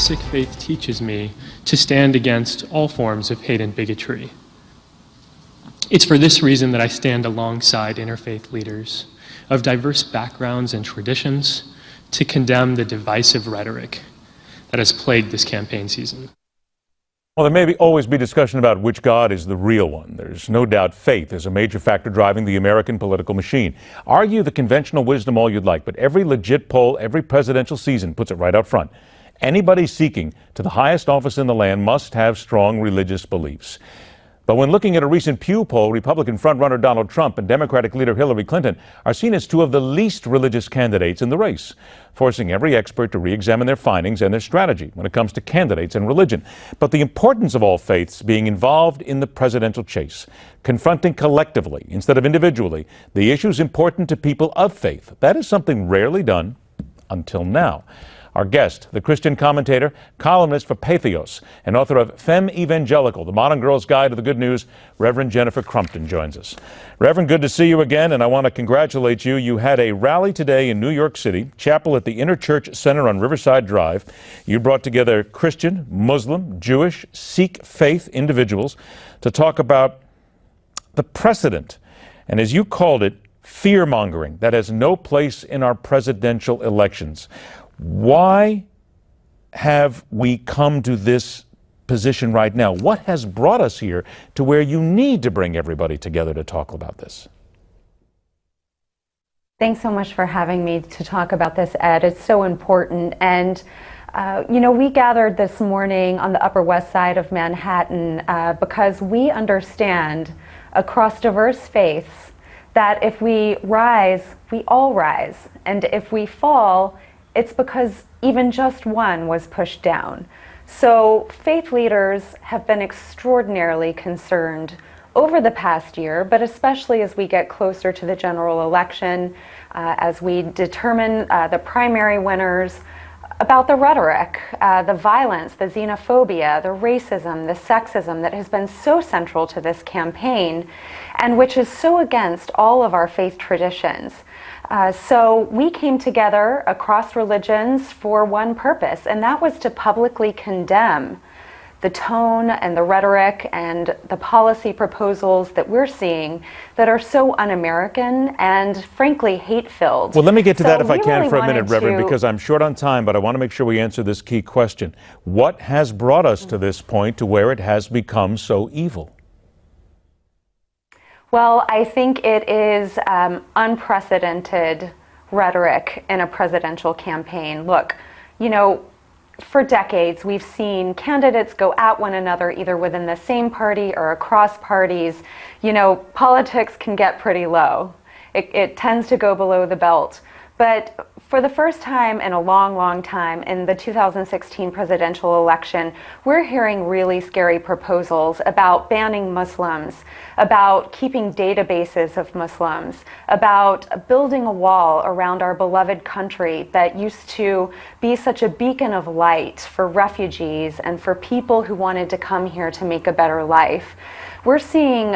basic faith teaches me to stand against all forms of hate and bigotry. It's for this reason that I stand alongside interfaith leaders of diverse backgrounds and traditions to condemn the divisive rhetoric that has plagued this campaign season. Well, there may always be discussion about which God is the real one. There's no doubt faith is a major factor driving the American political machine. Argue the conventional wisdom all you'd like, but every legit poll, every presidential season puts it right out front. Anybody seeking to the highest office in the land must have strong religious beliefs. But when looking at a recent Pew poll, Republican frontrunner Donald Trump and Democratic leader Hillary Clinton are seen as two of the least religious candidates in the race, forcing every expert to re-examine their findings and their strategy when it comes to candidates and religion. But the importance of all faiths being involved in the presidential chase, confronting collectively instead of individually the issues important to people of faith, that is something rarely done until now. Our guest, the Christian commentator, columnist for Patheos, and author of Femmevangelical, The Modern Girl's Guide to the Good News, Reverend Jennifer Crumpton joins us. Reverend, good to see you again, and I want to congratulate you. You had a rally today in New York City, chapel at the Interchurch Center on Riverside Drive. You brought together Christian, Muslim, Jewish, Sikh faith individuals to talk about the precedent, and as you called it, fear-mongering that has no place in our presidential elections. Why have we come to this position right now? What has brought us here to where you need to bring everybody together to talk about this? Thanks so much for having me to talk about this, Ed. It's so important. And, we gathered this morning on the Upper West Side of Manhattan because we understand across diverse faiths that if we rise, we all rise. And if we fall, it's because even just one was pushed down. So faith leaders have been extraordinarily concerned over the past year, but especially as we get closer to the general election, as we determine the primary winners, about the rhetoric, the violence, the xenophobia, the racism, the sexism that has been so central to this campaign and which is so against all of our faith traditions. So we came together across religions for one purpose, and that was to publicly condemn the tone and the rhetoric and the policy proposals that we're seeing that are so un-American and frankly hate-filled. Well, let me get to that if I can for a minute, Reverend, because I'm short on time, but I want to make sure we answer this key question. What has brought us to this point to where it has become so evil? Well, I think it is unprecedented rhetoric in a presidential campaign. Look, for decades, we've seen candidates go at one another either within the same party or across parties. Politics can get pretty low. It tends to go below the belt. But for the first time in a long, long time in the 2016 presidential election, we're hearing really scary proposals about banning Muslims, about keeping databases of Muslims, about building a wall around our beloved country that used to be such a beacon of light for refugees and for people who wanted to come here to make a better life. We're seeing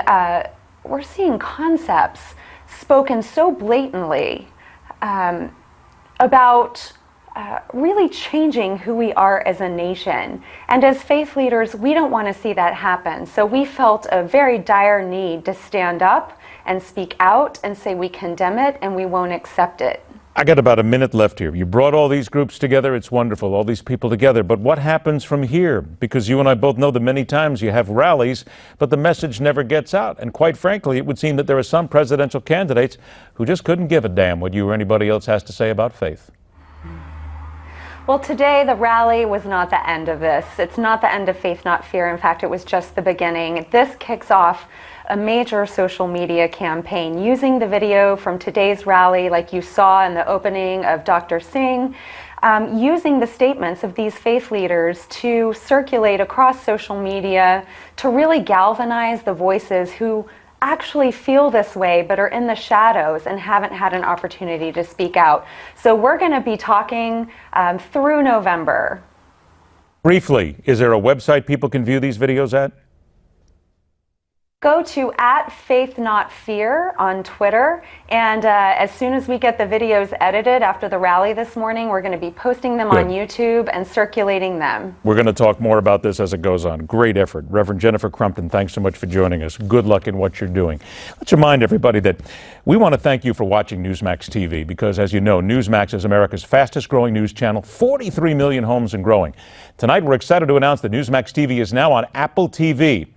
concepts spoken so blatantly about really changing who we are as a nation. And as faith leaders, we don't want to see that happen. So we felt a very dire need to stand up and speak out and say we condemn it and we won't accept it. I got about a minute left here. You brought all these groups together. It's wonderful, all these people together. But what happens from here? Because you and I both know that many times you have rallies, but the message never gets out. And quite frankly, it would seem that there are some presidential candidates who just couldn't give a damn what you or anybody else has to say about faith. Well, today the rally was not the end of this. It's not the end of Faith Not Fear. In fact, it was just the beginning. This kicks off a major social media campaign using the video from today's rally, like you saw in the opening of Dr. Singh, using the statements of these faith leaders to circulate across social media to really galvanize the voices who actually feel this way but are in the shadows and haven't had an opportunity to speak out. So we're going to be talking through November. Briefly, is there a website people can view these videos at? Go to @faithnotfear on Twitter, and as soon as we get the videos edited after the rally this morning, we're going to be posting them on YouTube and circulating them. We're going to talk more about this as it goes on. Great effort. Reverend Jennifer Crumpton, thanks so much for joining us. Good luck in what you're doing. Let's remind everybody that we want to thank you for watching Newsmax TV because, as you know, Newsmax is America's fastest growing news channel, 43 million homes and growing. Tonight, we're excited to announce that Newsmax TV is now on Apple TV.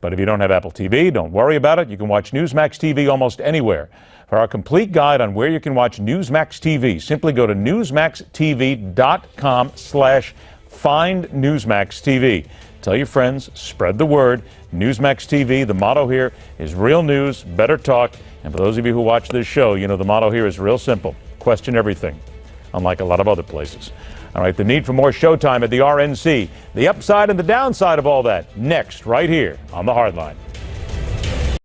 But if you don't have Apple TV, don't worry about it. You can watch Newsmax TV almost anywhere. For our complete guide on where you can watch Newsmax TV, simply go to newsmaxtv.com/find-newsmax-TV. Tell your friends, spread the word. Newsmax TV, the motto here is real news, better talk. And for those of you who watch this show, you know the motto here is real simple. Question everything, unlike a lot of other places. All right, the need for more showtime at the RNC, the upside and the downside of all that, next, right here on The Hardline.